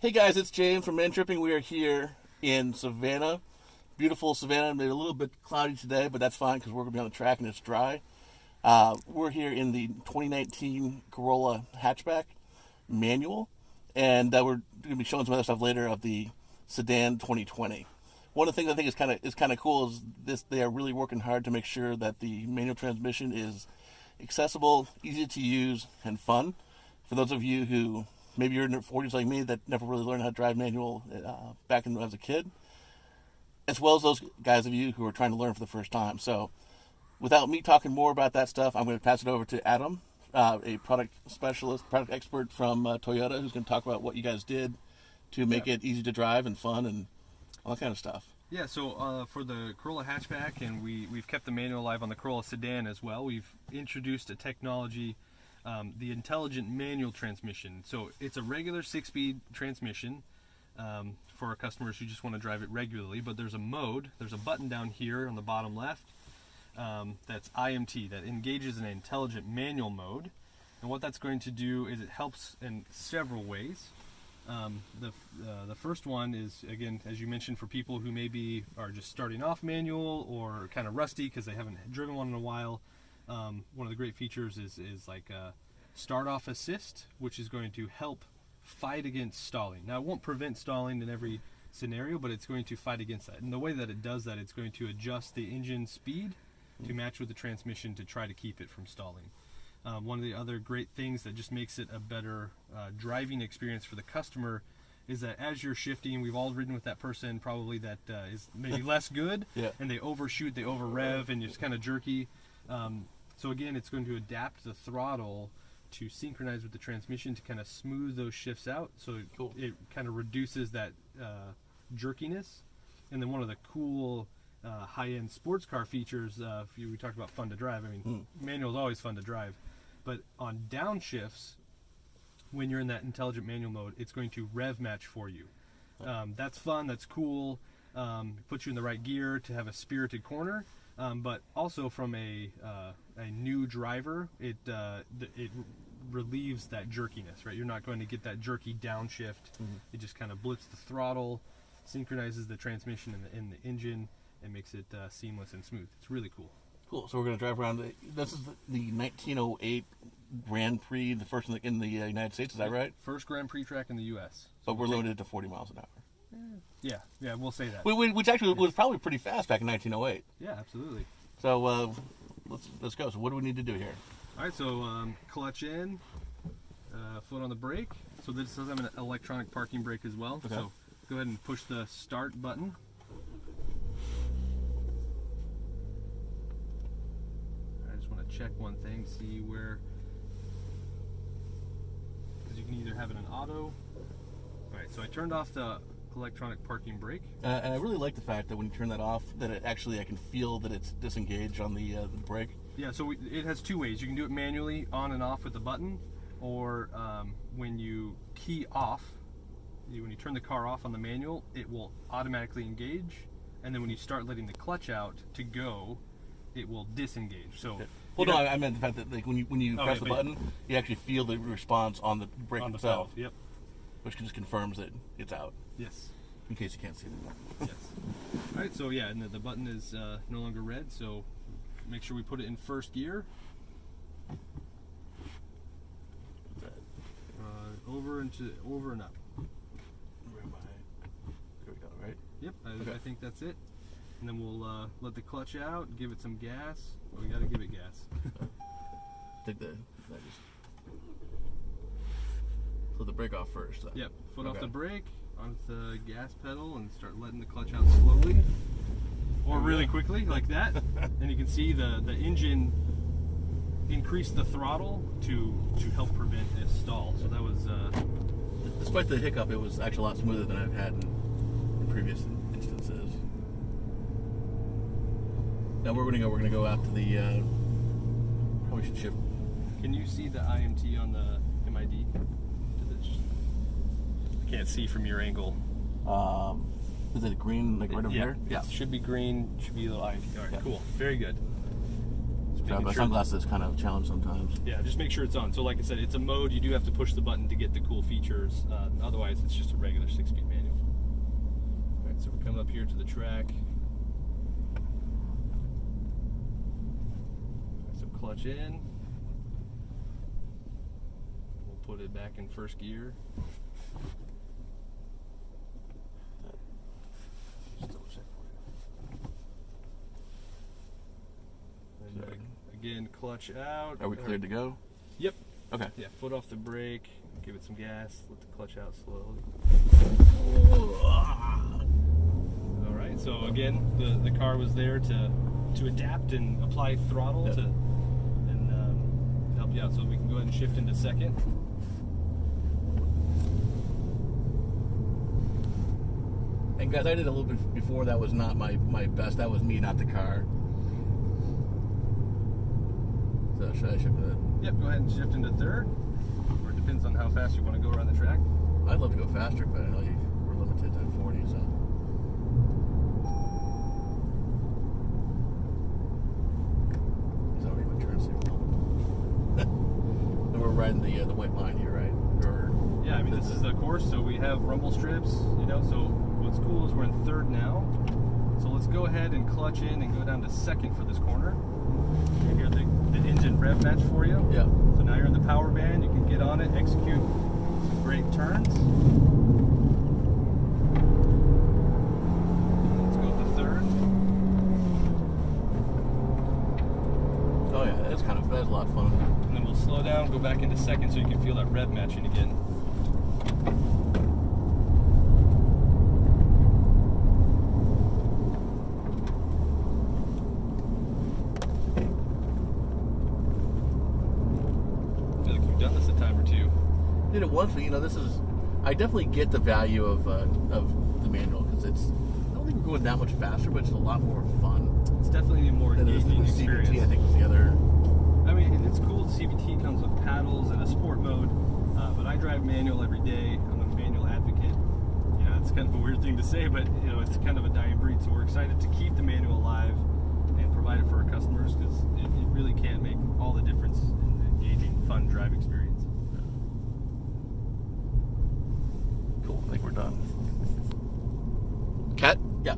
Hey guys, it's James from Man Tripping. We are here in Savannah. Beautiful Savannah. Made a little bit cloudy today, but that's fine because we're going to be on the track and it's dry. We're here in the 2019 Corolla hatchback manual, and we're going to be showing some other stuff later of the sedan 2020. One of the things I think is kind of cool is this: they are really working hard to make sure that the manual transmission is accessible, easy to use, and fun. For those of you who maybe you're in your 40s like me that never really learned how to drive manual back when I was a kid, as well as those guys of you who are trying to learn for the first time. So without me talking more about that stuff, I'm going to pass it over to Adam, a product specialist, product expert from Toyota, who's going to talk about what you guys did to make it easy to drive and fun and all that kind of stuff. Yeah, so for the Corolla hatchback, and we've kept the manual alive on the Corolla sedan as well, we've introduced a technology, the intelligent manual transmission. So it's a regular 6-speed transmission for our customers who just want to drive it regularly, but there's a button down here on the bottom left that's IMT, that engages in an intelligent manual mode. And what that's going to do is it helps in several ways. The first one is, again, as you mentioned, for people who maybe are just starting off manual or kind of rusty because they haven't driven one in a while. One of the great features is like start off assist, which is going to help fight against stalling. Now, it won't prevent stalling in every scenario, but it's going to fight against that. And the way that it does that, it's going to adjust the engine speed to match with the transmission to try to keep it from stalling. One of the other great things that just makes it a better driving experience for the customer is that as you're shifting, we've all ridden with that person probably that is maybe less good, and they overshoot, they over rev, and it's kind of jerky. So again, it's going to adapt the throttle to synchronize with the transmission to kind of smooth those shifts out, so it kind of reduces that jerkiness. And then one of the cool high-end sports car features, we talked about fun to drive. I mean, manual is always fun to drive, but on downshifts, when you're in that intelligent manual mode, it's going to rev match for you. That's fun, that's cool, puts you in the right gear to have a spirited corner, but also from a new driver, it relieves that jerkiness, right? You're not going to get that jerky downshift. It just kind of blips the throttle, synchronizes the transmission and the engine, and makes it seamless and smooth. It's really cool. Cool. So we're going to drive around. This is the 1908 Grand Prix, the first in the United States. Is that right? First Grand Prix track in the U.S. But we're limited to 40 miles an hour. Yeah, we'll say that. Which actually was probably pretty fast back in 1908. Yeah, absolutely. So let's go. So what do we need to do here? All right, so clutch in, foot on the brake. So this does have an electronic parking brake as well. Okay. So go ahead and push the start button. I just want to check one thing, see where, because you can either have it in auto. All right, so I turned off the electronic parking brake. And I really like the fact that when you turn that off, that I can feel that it's disengaged on the brake. Yeah, so it has two ways. You can do it manually on and off with the button, or when you key off, when you turn the car off on the manual, it will automatically engage, and then when you start letting the clutch out to go, it will disengage. So, well, no, I meant the fact that like when you press the button, you actually feel the response on the brake itself. Yep. Which just confirms that it's out. Yes. In case you can't see it. Yes. All right. So yeah, and the button is no longer red. So make sure we put it in first gear. Over and up. There we go. Right. Yep. I think that's it. And then we'll let the clutch out, give it some gas. Well, we got to give it gas. So the brake off first. Then. Yep. Foot off the brake, onto the gas pedal, and start letting the clutch out slowly, or really quickly, like that. And you can see the engine increase the throttle to help prevent a stall. So that was. Despite the hiccup, it was actually a lot smoother than I've had in previous instances. Now we're gonna go out to the. Probably should shift. Can you see the IMT on the MID? I can't see from your angle. Is it green, like right over here? Yeah. It should be green. Should be a little IMT. All right, cool. Very good. So So making my sure. sunglasses is kind of a challenge sometimes. Yeah, just make sure it's on. So like I said, it's a mode. You do have to push the button to get the cool features. Otherwise, it's just a regular 6-speed manual. All right, so we're coming up here to the track. So clutch in. We'll put it back in first gear. Just double check for you. And again, clutch out. Are we cleared to go? Yep. Okay. Yeah, foot off the brake. Give it some gas. Let the clutch out slowly. All right. So again, the car was there to adapt and apply throttle Yep. to help you out. So we can go ahead and shift into second. And guys, I did a little bit before. That was not my best. That was me, not the car. So should I shift into? Yep. Go ahead and shift into third. Or it depends on how fast you want to go around the track. I'd love to go faster, but I know we're limited to 40. So. He's already been turn signal. And we're riding the white line here, right? Or Yeah. I mean, this is the course, so we have rumble strips. So what's cool is we're in third now. So let's go ahead and clutch in and go down to second for this corner. You hear the engine rev match for you. Yeah. So now you're in the power band. You can get on it, execute some great turns. Let's go to third. Oh yeah, that's a lot of fun. And then we'll slow down, go back into second so you can feel that rev matching again. Done this a time or two. Did it once, but this is. I definitely get the value of the manual because it's. I don't think we're going that much faster, but it's a lot more fun. It's definitely a more than the engaging experience. CVT, I think, was the other. I mean, it's cool. The CVT comes with paddles and a sport mode, but I drive manual every day. I'm a manual advocate. It's kind of a weird thing to say, but it's kind of a dying breed. So we're excited to keep the manual alive and provide it for our customers because it really can make all the difference in the engaging, fun drive experience. Cool. I think we're done. Cut? Yeah.